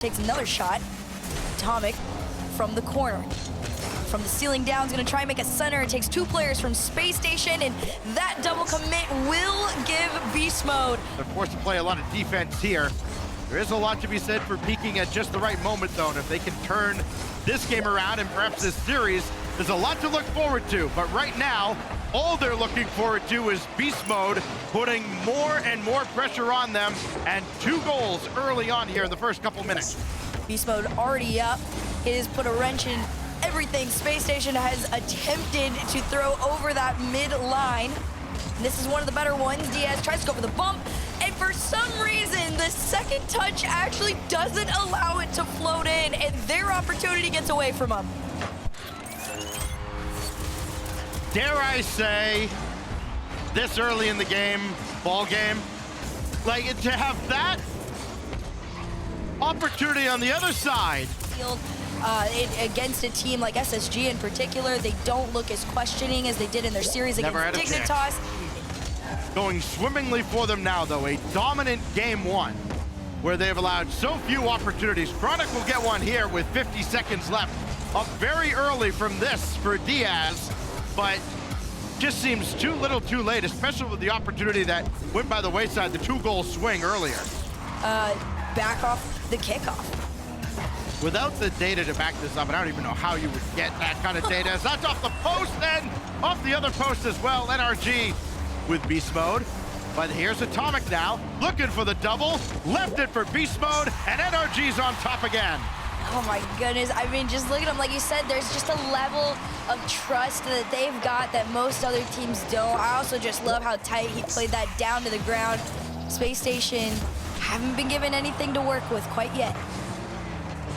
Takes another shot. Atomic from the corner. From the ceiling down, is gonna try and make a center. It takes two players from Space Station, and that double commit will give beast mode. They're forced to play a lot of defense here. There is a lot to be said for peaking at just the right moment, though, and if they can turn this game around and perhaps this series, there's a lot to look forward to. But right now, all they're looking forward to is beast mode, putting more and more pressure on them, and 2 goals early on here in the first couple minutes. Beast mode already up. It has put a wrench in everything. Space Station has attempted to throw over that mid line. And this is one of the better ones. Diaz tries to go for the bump, and for some reason, the second touch actually doesn't allow it to float in, and their opportunity gets away from them. Dare I say, this early in the game, ball game, like to have that opportunity on the other side. Against a team like SSG in particular, they don't look as questioning as they did in their series against Dignitas. Going swimmingly for them now, though. A dominant game 1, where they've allowed so few opportunities. Chronic will get one here with 50 seconds left. Up very early from this for Diaz, but just seems too little too late, especially with the opportunity that went by the wayside, the 2-goal swing earlier. Back off the kickoff. Without the data to back this up, and I don't even know how you would get that kind of data. As that's off the post and off the other post as well. NRG with beast mode. But here's Atomic now, looking for the double, left it for beast mode, and NRG's on top again. Oh my goodness, I mean, just look at them. Like you said, there's just a level of trust that they've got that most other teams don't. I also just love how tight he played that down to the ground. Space Station haven't been given anything to work with quite yet.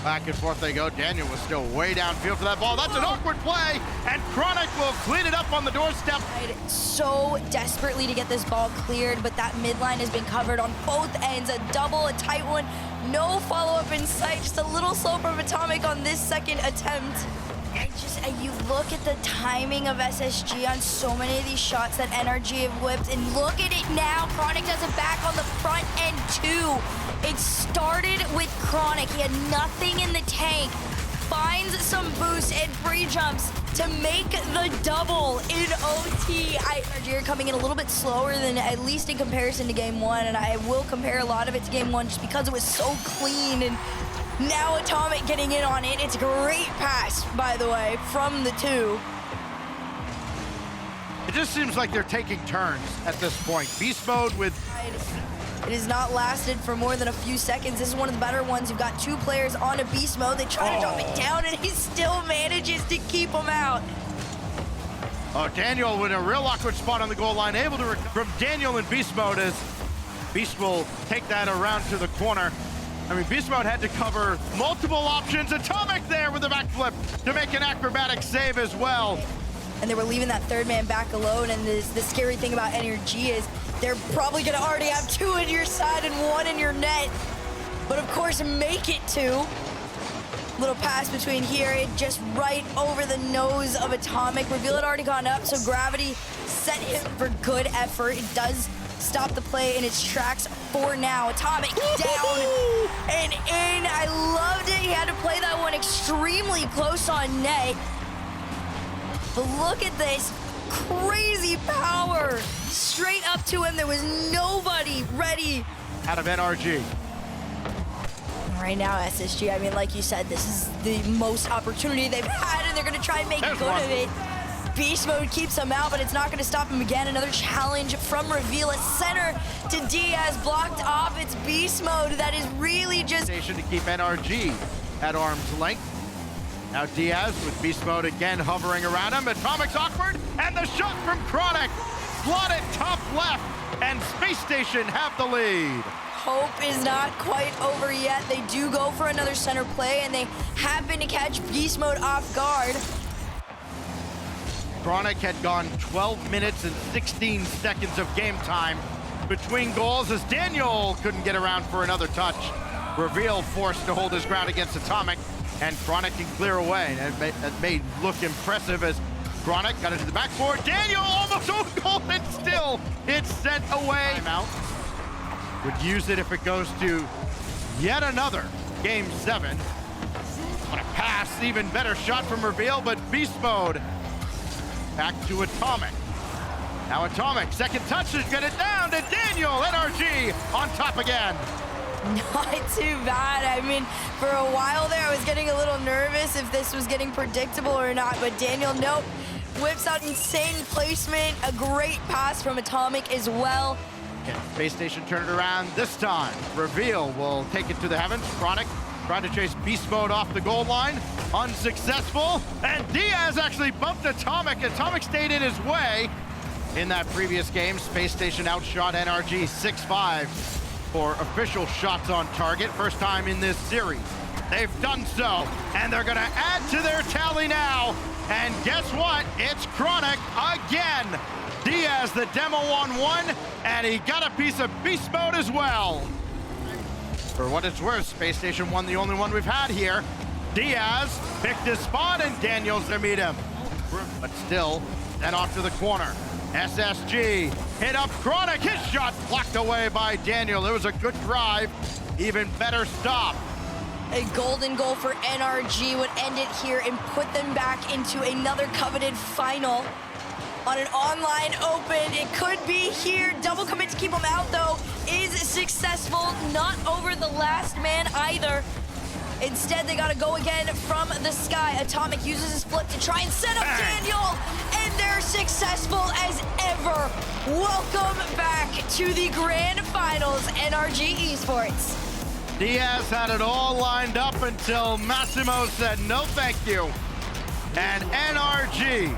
Back and forth they go. Daniel was still way downfield for that ball. That's an awkward play, and Chronic will clean it up on the doorstep. So desperately to get this ball cleared, but that midline has been covered on both ends. A double, a tight one, no follow-up in sight. Just a little slow from Atomic on this second attempt. And you look at the timing of SSG on so many of these shots that NRG have whipped, and look at it now. Chronic does it back on the front end too. It started with Chronic. He had nothing in the tank. Finds some boost and free jumps to make the double in OT. NRG are coming in a little bit slower than, at least in comparison to game 1, and I will compare a lot of it to game 1 just because it was so clean. And now Atomic getting in on it. It's a great pass, by the way, from the 2. It just seems like they're taking turns at this point. Beast mode with... It has not lasted for more than a few seconds. This is one of the better ones. You've got 2 players on a beast mode. They try to drop it down, and he still manages to keep them out. Oh, Daniel with a real awkward spot on the goal line. Able to from Daniel in beast mode as Beast will take that around to the corner. I mean, beast mode had to cover multiple options. Atomic there with a backflip to make an acrobatic save as well. And they were leaving that 3rd man back alone, and the scary thing about NRG is they're probably gonna already have 2 in your side and 1 in your net. But of course, make it 2. Little pass between here, it just right over the nose of Atomic. Reveal had already gone up, so gravity set him for good effort. It does stop the play in its tracks for now. Atomic down and in. I loved it. He had to play that one extremely close on net. But look at this crazy power straight up to him. There was nobody ready. Out of NRG. Right now, SSG, I mean, like you said, this is the most opportunity they've had, and they're going to try and make good of it. Beast mode keeps him out, but it's not going to stop him again. Another challenge from Reveal. A center to Diaz, blocked off. It's beast mode that is really just... To keep NRG at arm's length. Now Diaz with beast mode again hovering around him. Atomic's awkward, and the shot from Chronic. Slotted top left, and Space Station have the lead. Hope is not quite over yet. They do go for another center play, and they happen to catch beast mode off guard. Chronic had gone 12 minutes and 16 seconds of game time between goals as Daniel couldn't get around for another touch. Reveal forced to hold his ground against Atomic, and Chronic can clear away. And that made look impressive as Chronic got into the backboard. Daniel almost own goal, and still it's sent away. Timeout. Would use it if it goes to yet another Game 7. What a pass, even better shot from Reveal, but beast mode. Back to Atomic. Now Atomic, second touches, get it down to Daniel. NRG on top again. Not too bad. I mean, for a while there, I was getting a little nervous if this was getting predictable or not, but Daniel, nope. Whips out insane placement, a great pass from Atomic as well. Can Space Station turn it around this time? Reveal will take it to the heavens. Chronic trying to chase beast mode off the goal line. Unsuccessful. And Diaz actually bumped Atomic. Atomic stayed in his way. In that previous game, Space Station outshot NRG 6-5 for official shots on target. First time in this series. They've done so, and they're gonna add to their tally now. And guess what? It's Chronic again. Diaz, the demo on one, and he got a piece of beast mode as well. For what it's worth, Space Station won the only one we've had here. Diaz picked his spot, and Daniel's to meet him. But still, then off to the corner. SSG hit up Chronic. His shot blocked away by Daniel. It was a good drive, even better stop. A golden goal for NRG would end it here and put them back into another coveted final. On an online open, it could be here. Double commit to keep them out, though, is successful. Not over the last man either. Instead, they gotta go again from the sky. Atomic uses his flip to try and set up Daniel, and they're successful as ever. Welcome back to the grand finals, NRG Esports. Diaz had it all lined up until Massimo said no thank you. And NRG